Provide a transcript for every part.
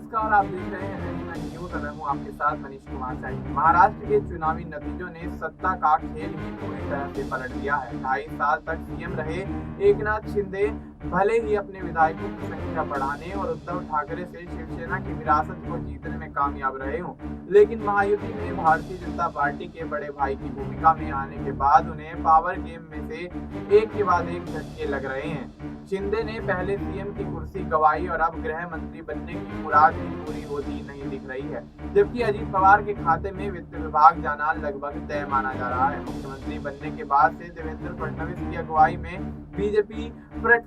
नमस्कार, आप देख रहे हैं नेशनल न्यूज और मैं हूं आपके साथ मनीष कुमार शाही। महाराष्ट्र के चुनावी नतीजों ने सत्ता का खेल ही पूरी तरह से पलट दिया है। 2.5 साल तक सीएम रहे एकनाथ शिंदे भले ही अपने विधायकों की संख्या बढ़ाने और उद्धव ठाकरे से शिवसेना की विरासत को जीतने में कामयाब रहे हों, लेकिन महायुति में भारतीय जनता पार्टी के बड़े भाई की भूमिका में आने के बाद उन्हें पावर गेम में से एक के बाद एक झटके लग रहे हैं। शिंदे ने पहले सीएम की कुर्सी गंवाई और अब गृह मंत्री बनने की मुराद भी पूरी होती नहीं दिख रही है, जबकि अजीत पवार के खाते में वित्त विभाग जाना लगभग तय माना जा रहा है। मुख्यमंत्री बनने के बाद से देवेंद्र फडणवीस की अगुवाई में बीजेपी फ्रंट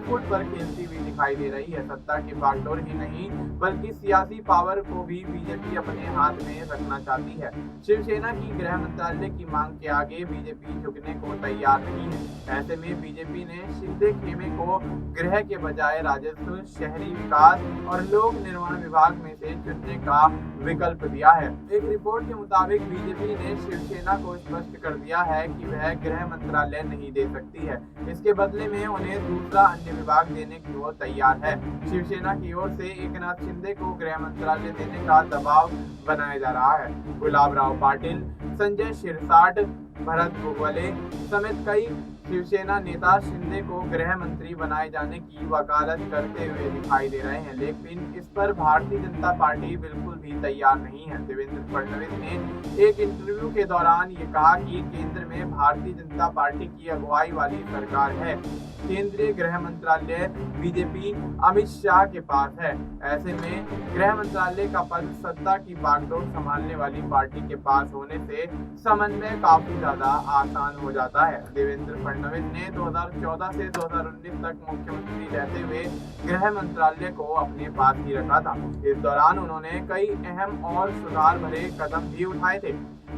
फुट पर खेलती हुई दिखाई दे रही है। सत्ता की बागडोर ही नहीं बल्कि सियासी पावर को भी बीजेपी अपने हाथ में रखना चाहती है। शिवसेना की गृह मंत्रालय की मांग के आगे बीजेपी झुकने को तैयार नहीं है। ऐसे में बीजेपी ने शिंदे खेमे को गृह के बजाय राजस्व, शहरी विकास और लोक निर्माण विभाग में से चुनने का विकल्प दिया है। एक रिपोर्ट के मुताबिक बीजेपी ने शिवसेना को स्पष्ट कर दिया है कि वह गृह मंत्रालय नहीं दे सकती है। इसके बदले में उन्हें दूसरा अन्य विभाग देने की वो तैयार है। शिवसेना की ओर से एकनाथ शिंदे को गृह मंत्रालय देने का दबाव बनाया जा रहा है। गुलाबराव पाटिल, संजय शिरसाट, भरत गोगले समेत कई शिवसेना नेता शिंदे को गृह मंत्री बनाए जाने की वकालत करते हुए दिखाई दे रहे हैं, लेकिन इस पर भारतीय जनता पार्टी बिल्कुल भी तैयार नहीं है। देवेंद्र फडणवीस ने एक इंटरव्यू के दौरान ये कहा कि केंद्र में भारतीय जनता पार्टी की अगुवाई वाली सरकार है। केंद्रीय गृह मंत्रालय बीजेपी अमित शाह के पास है। ऐसे में गृह मंत्रालय का पद सत्ता की बागडोर संभालने वाली पार्टी के पास होने से समन्वय काफी ज्यादा आसान हो जाता है। देवेंद्र फडणवीस ने 2014 से 2019 तक मुख्यमंत्री रहते हुए गृह मंत्रालय को अपने पास ही रखा था। इस दौरान उन्होंने कई अहम और सुधार भरे कदम भी उठाए थे।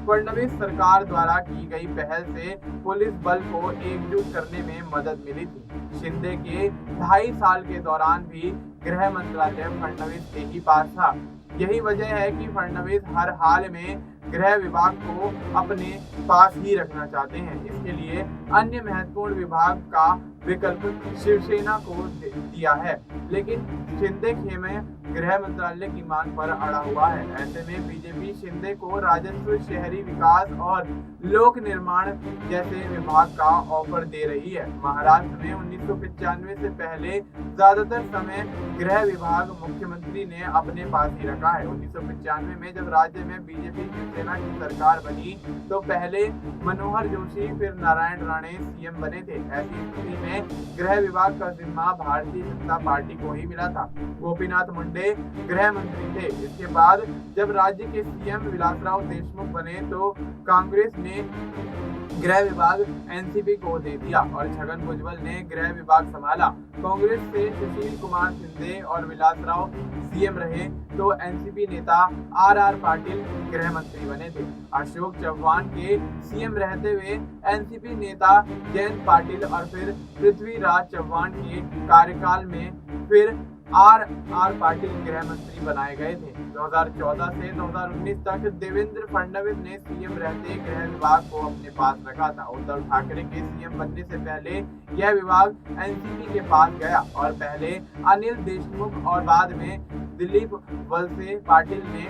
फडणवीस सरकार द्वारा की गई पहल से पुलिस बल को एकजुट करने में मदद मिली थी। शिंदे के 2.5 साल के दौरान भी गृह मंत्रालय फडणवीस के ही पास था। यही वजह है कि फडणवीस हर हाल में गृह विभाग को अपने पास ही रखना चाहते हैं। इसके लिए अन्य महत्वपूर्ण विभाग का विकल्प शिवसेना को दिया है, लेकिन शिंदे खेमे गृह मंत्रालय की मांग पर अड़ा हुआ है। ऐसे में बीजेपी शिंदे को राजस्व, शहरी विकास और लोक निर्माण जैसे विभाग का ऑफर दे रही है। महाराष्ट्र में 1995 से पहले ज्यादातर समय गृह विभाग मुख्यमंत्री ने अपने पास ही रखा है। 1995 में जब राज्य में बीजेपी शिवसेना की सरकार बनी तो पहले मनोहर जोशी फिर नारायण राणे सीएम बने थे। ऐसी स्थिति में गृह विभाग का जिम्मा भारतीय जनता पार्टी को ही मिला था। गोपीनाथ मुंडे गृह मंत्री थे। इसके बाद जब राज्य के सीएम विलासराव देशमुख बने तो कांग्रेस ने गृह विभाग एनसीपी को दे दिया और छगन भुजबल ने गृह विभाग संभाला। कांग्रेस से सुशील कुमार शिंदे और विलासराव सीएम रहे तो एनसीपी नेता आर पाटिल गृह मंत्री बने थे। अशोक चव्हाण के सीएम रहते हुए एनसीपी नेता जयंत पाटिल और फिर पृथ्वीराज चव्हाण के कार्यकाल में फिर आर पाटिल गृह मंत्री बनाए गए थे। 2014 से 2019 तक देवेंद्र फडणवीस ने सीएम रहते गृह विभाग को अपने पास रखा था। उद्धव ठाकरे के सीएम बनने से पहले यह विभाग एनसीपी के पास गया और पहले अनिल देशमुख और बाद में दिलीप वलसे पाटिल ने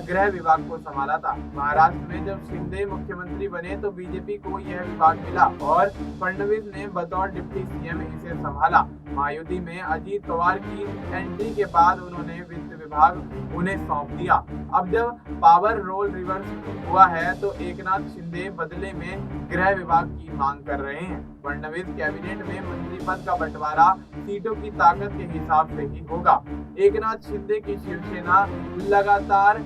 गृह विभाग को संभाला था। महाराष्ट्र में जब शिंदे मुख्यमंत्री बने तो बीजेपी को यह विभाग मिला और फडणवीस ने बतौर डिप्टी सीएम इसे संभाला। महायुति में अजीत पवार की एंट्री के बाद उन्होंने वित्त विभाग उन्हें सौंप दिया। अब जब पावर रोल रिवर्स हुआ है तो एकनाथ शिंदे बदले में गृह विभाग की मांग कर रहे हैं। फडणवीस कैबिनेट में मंत्री पद का बंटवारा सीटों की ताकत के हिसाब से ही होगा। एकनाथ शिंदे की शिवसेना लगातार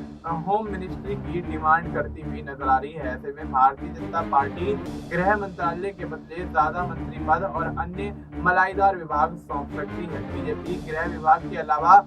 होम मिनिस्ट्री की डिमांड करती हुई नजर आ रही है। ऐसे में भारतीय जनता पार्टी गृह मंत्रालय के बदले ज्यादा मंत्री पद और अन्य मलाईदार विभाग सौंप सकती है। बीजेपी गृह विभाग के अलावा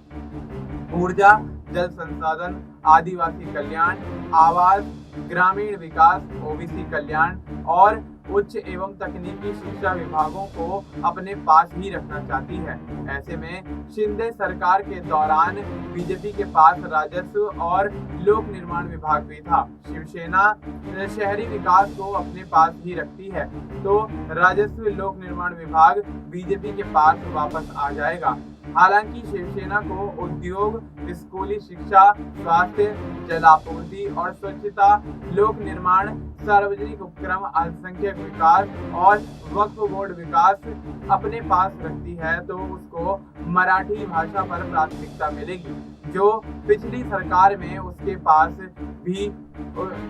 ऊर्जा, जल संसाधन, आदिवासी कल्याण, आवास, ग्रामीण विकास, ओबीसी कल्याण और उच्च एवं तकनीकी शिक्षा विभागों को अपने पास ही रखना चाहती है। ऐसे में शिंदे सरकार के दौरान बीजेपी के पास राजस्व और लोक निर्माण विभाग भी था। शिवसेना शहरी विकास को अपने पास ही रखती है तो राजस्व लोक निर्माण विभाग बीजेपी के पास वापस आ जाएगा। हालांकि शिवसेना को उद्योग, स्कूली शिक्षा, स्वास्थ्य, जलापूर्ति और स्वच्छता, लोक निर्माण, सार्वजनिक उपक्रम, अल्पसंख्यक विकास और वक्फ बोर्ड विकास अपने पास रखती है तो उसको मराठी भाषा पर प्राथमिकता मिलेगी, जो पिछली सरकार में उसके पास भी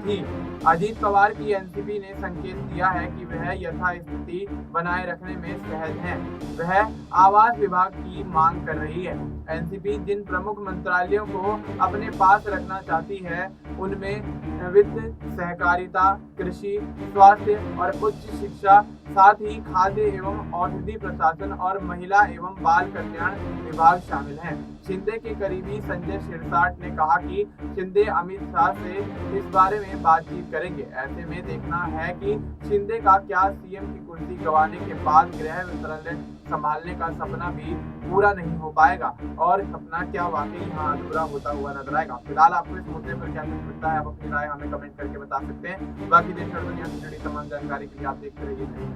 थी। अजीत पवार की एनसीपी ने संकेत दिया है कि वह यथास्थिति बनाए रखने में सहज है। वह आवास विभाग की मांग कर रही है। एनसीपी जिन प्रमुख मंत्रालयों को अपने पास रखना चाहती है उनमें वित्त, सहकारिता, कृषि, स्वास्थ्य और उच्च शिक्षा, साथ ही खाद्य एवं औषधि प्रशासन और महिला एवं बाल कल्याण विभाग शामिल हैं। शिंदे के करीबी संजय शिरसाट ने कहा कि शिंदे अमित शाह से इस बारे में बातचीत करेंगे। ऐसे में देखना है कि शिंदे का क्या सीएम की कुर्सी गंवाने के बाद गृह मंत्रालय संभालने का सपना भी पूरा नहीं हो पाएगा और सपना क्या वाकई यहाँ अधूरा होता हुआ नजर आएगा। फिलहाल आपको इस मुद्दे पर क्या कुछ लगता है, आप अपनी राय हमें कमेंट करके बता सकते हैं। बाकी देश और दुनिया से जुड़ी तमाम जानकारी के लिए आप देखते रहिए।